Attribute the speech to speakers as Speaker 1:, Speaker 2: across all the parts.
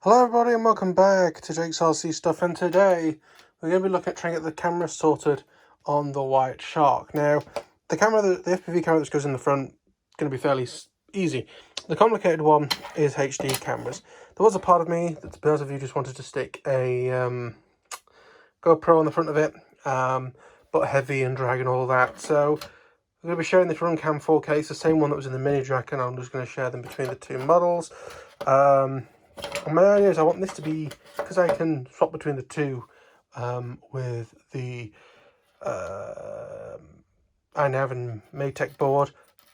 Speaker 1: Hello everybody and welcome back to Jake's RC Stuff, and today we're going to be looking at trying to get the camera sorted on the White Shark. Now, the FPV camera that goes in the front is going to be fairly easy. The complicated one is HD cameras. There was a part of me that, to be honest with you, just wanted to stick a GoPro on the front of it, but heavy and drag and all that. So I'm going to be sharing this Runcam 4K. It's the same one that was in the mini jack, and I'm just going to share them between the two models. And my idea is I want this to be, because I can swap between the two with the iNav and Maytech board.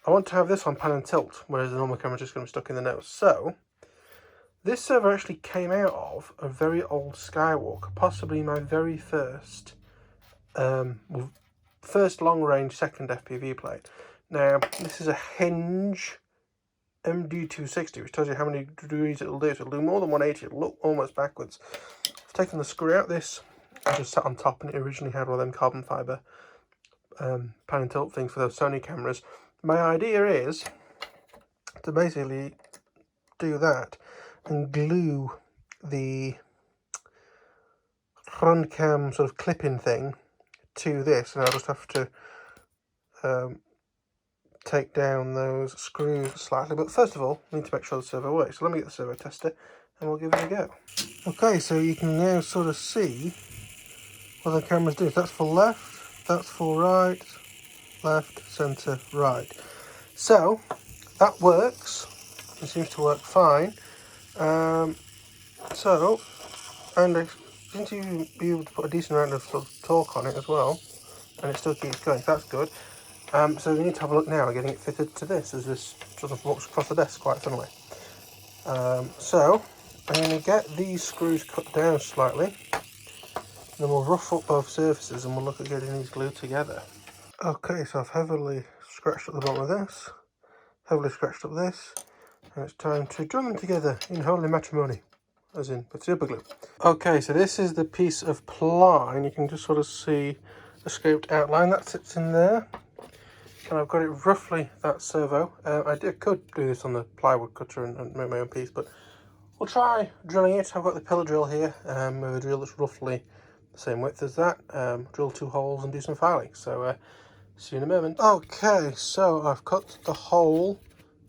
Speaker 1: I want to have this on pan and tilt, whereas the normal camera is just going to be stuck in the nose. So this server actually came out of a very old Skywalker, possibly my very first long-range second FPV plate. Now, this is a Hinge MD260, which tells you how many degrees it'll do. So it'll do more than 180, it'll look almost backwards. I've taken the screw out this, I just sat on top, and it originally had one of them carbon fibre pan and tilt things for those Sony cameras. My idea is to basically do that and glue the Runcam sort of clip-in thing to this, and I'll just have to take down those screws slightly. But first of all, I need to make sure the servo works. So let me get the servo tester and we'll give it a go. Okay, so you can now sort of see what the camera's doing. That's for left, that's for right, left, centre, right. So that works. It seems to work fine. And I seem to be able to put a decent amount of sort of torque on it as well, and it still keeps going. So that's good. So we need to have a look now at getting it fitted to this, as this sort of walks across the desk quite funnily. So I'm going to get these screws cut down slightly, then we'll rough up both surfaces and we'll look at getting these glued together. Okay, so I've heavily scratched up the bottom of this, heavily scratched up this, and it's time to join them together in holy matrimony, as in with super glue. Okay, so this is the piece of ply, and you can just sort of see the scoped outline that sits in there. And I've got it roughly that servo. I could do this on the plywood cutter and make my own piece, but we'll try drilling it. I've got the pillar drill here with a drill that's roughly the same width as that. Drill 2 holes and do some filing. So see you in a moment. Okay, so I've cut the hole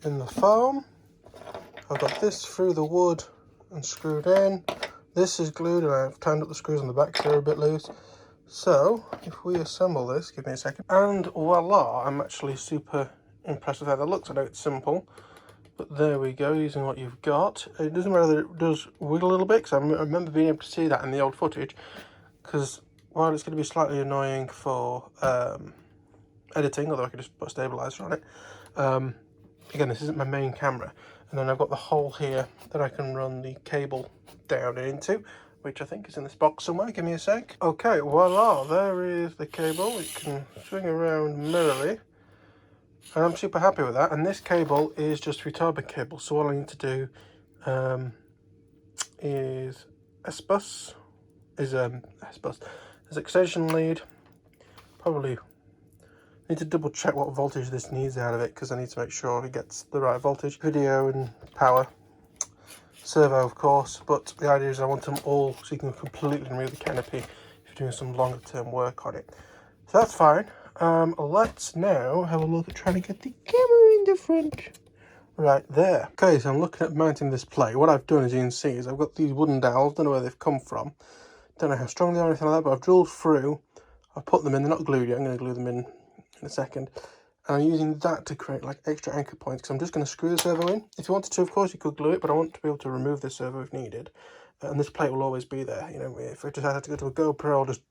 Speaker 1: in the foam. I've got this through the wood and screwed in. This is glued, and I've tightened up the screws on the back so they're a bit loose. So, if we assemble this, give me a second, and voila, I'm actually super impressed with how that looks. I know it's simple, but there we go, using what you've got. It doesn't matter that it does wiggle a little bit, because I remember being able to see that in the old footage, because while it's going to be slightly annoying for editing, although I could just put a stabiliser on it, again, this isn't my main camera, and then I've got the hole here that I can run the cable down into, which I think is in this box somewhere. Give me a sec. Okay, voila, there is the cable. It can swing around merrily, and I'm super happy with that. And this cable is just retardant cable, so all I need to do is extension lead. Probably need to double check what voltage this needs out of it, because I need to make sure it gets the right voltage. Video and power. Servo, of course, but the idea is I want them all so you can completely remove the canopy if you're doing some longer term work on it. So that's fine. Let's now have a look at trying to get the camera in the front. Right there. Okay, so I'm looking at mounting this plate. What I've done, as you can see, is I've got these wooden dowels. Don't know where they've come from. Don't know how strong they are or anything like that, but I've drilled through. I've put them in. They're not glued yet. I'm going to glue them in a second. And I'm using that to create like extra anchor points, because I'm just going to screw the servo in. If you wanted to, of course, you could glue it, but I want to be able to remove the servo if needed. And this plate will always be there. You know, if I just had to go to a GoPro, I'll just,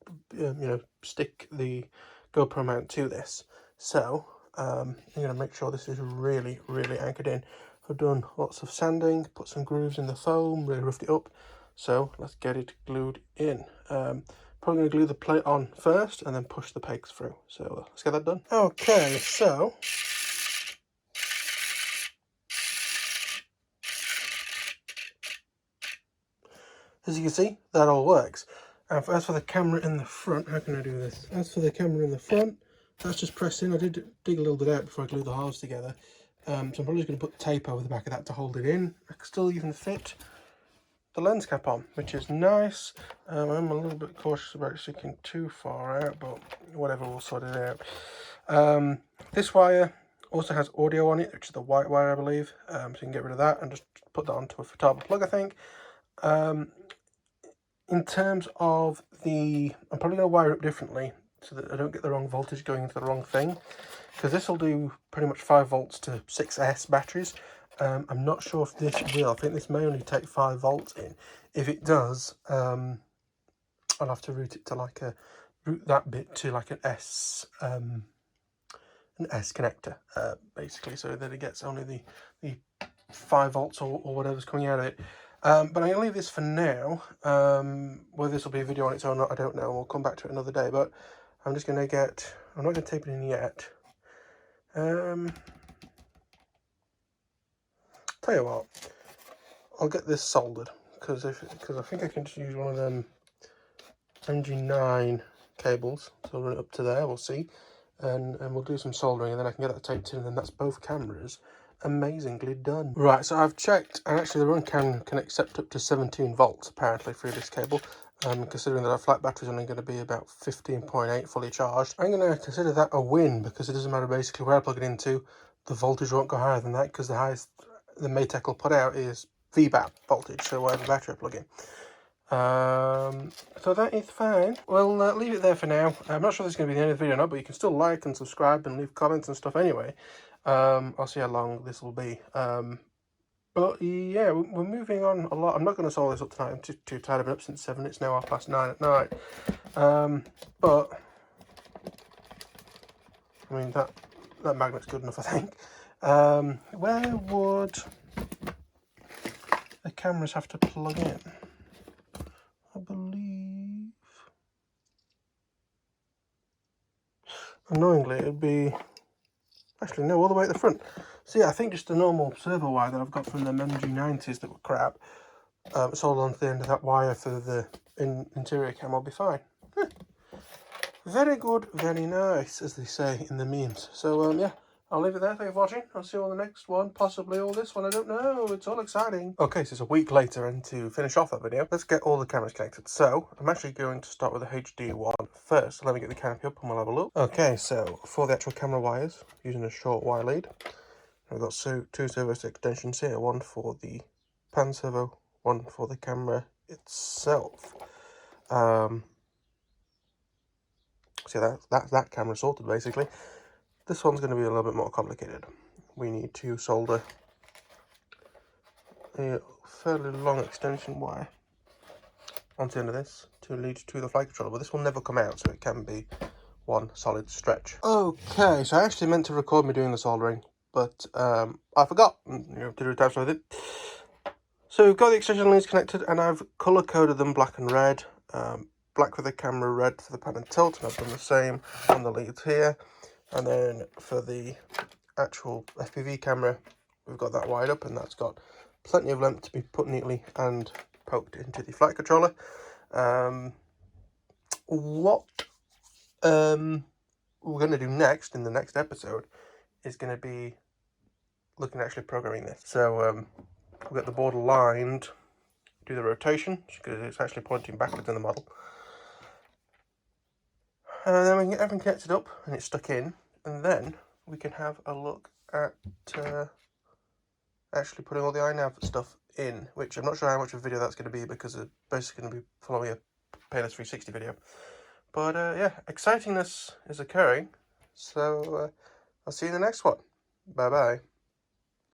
Speaker 1: stick the GoPro mount to this. So, I'm going to make sure this is really, really anchored in. I've done lots of sanding, put some grooves in the foam, really roughed it up. So, let's get it glued in. Probably going to glue the plate on first and then push the pegs through. So let's get that done. Okay, so as you can see, that all works. As for the camera in the front, how can I do this? As for the camera in the front, that's just pressed in. I did dig a little bit out before I glued the halves together. So I'm probably just going to put tape over the back of that to hold it in. I can still even fit the lens cap on, which is nice. I'm a little bit cautious about sticking too far out, but whatever, we'll sort it out. This wire also has audio on it, which is the white wire, I believe. So you can get rid of that and just put that onto a Futaba plug, I think. In terms of I'm probably going to wire it up differently so that I don't get the wrong voltage going into the wrong thing, because this will do pretty much 5 volts to 6S batteries. I'm not sure if this will. I think this may only take 5 volts in. If it does, I'll have to route that bit to like an S connector, basically, so that it gets only the 5 volts or whatever's coming out of it. But I'm going to leave this for now. Whether this will be a video on its own or not, I don't know. We'll come back to it another day. But I'm just going to I'm not going to tape it in yet. Tell you what, I'll get this soldered because I think I can just use one of them MG9 cables. So I'll run it up to there. We'll see, and we'll do some soldering, and then I can get that taped in, and then that's both cameras amazingly done. Right, so I've checked, and actually the Runcam can accept up to 17 volts apparently through this cable. Considering that our flat battery is only going to be about 15.8 fully charged, I'm going to consider that a win, because it doesn't matter basically where I plug it into, the voltage won't go higher than that, because the highest the Maytech will put out is VBAP voltage, so whatever battery I plug in. So that is fine. We'll leave it there for now. I'm not sure this is going to be the end of the video or not, but you can still like and subscribe and leave comments and stuff anyway. I'll see how long this will be. But yeah, we're moving on a lot. I'm not going to solve this up tonight. I'm too tired. I've been up since 7. It's now 9:30 at night. But I mean that magnet's good enough, I think. Where would the cameras have to plug in? I believe, annoyingly, it'd be, actually no, all the way at the front. So yeah, I think just a normal servo wire that I've got from them MG90s that were crap, sold onto the end of that wire for the interior cam will be fine. Very good, very nice, as they say in the memes. So yeah, I'll leave it there. Thank you for watching. I'll see you on the next one, possibly, or this one, I don't know. It's all exciting. Okay, so it's a week later, and to finish off that video, let's get all the cameras connected. So I'm actually going to start with the HD one first. So let me get the canopy up and we'll have a look. Okay, so for the actual camera wires, using a short wire lead, I've got 2 servo extensions here. One for the pan servo, one for the camera itself. So that camera sorted basically. This one's going to be a little bit more complicated. We need to solder a fairly long extension wire onto the end of this to lead to the flight controller, but this will never come out, so it can be one solid stretch. Okay, so I actually meant to record me doing the soldering, but I forgot to do times with it. So we've got the extension leads connected, and I've color coded them black and red. Black for the camera, red for the pan and tilt, and I've done the same on the leads here. And then for the actual FPV camera, we've got that wired up, and that's got plenty of length to be put neatly and poked into the flight controller. What we're going to do next in the next episode is going to be looking at actually programming this. So we'll get the board aligned, do the rotation, because it's actually pointing backwards in the model. And then we can get everything connected up and it's stuck in, and then we can have a look at actually putting all the iNav stuff in, which I'm not sure how much of a video that's going to be, because it's basically going to be following a Payless 360 video. But yeah, excitingness is occurring, so I'll see you in the next one. Bye bye.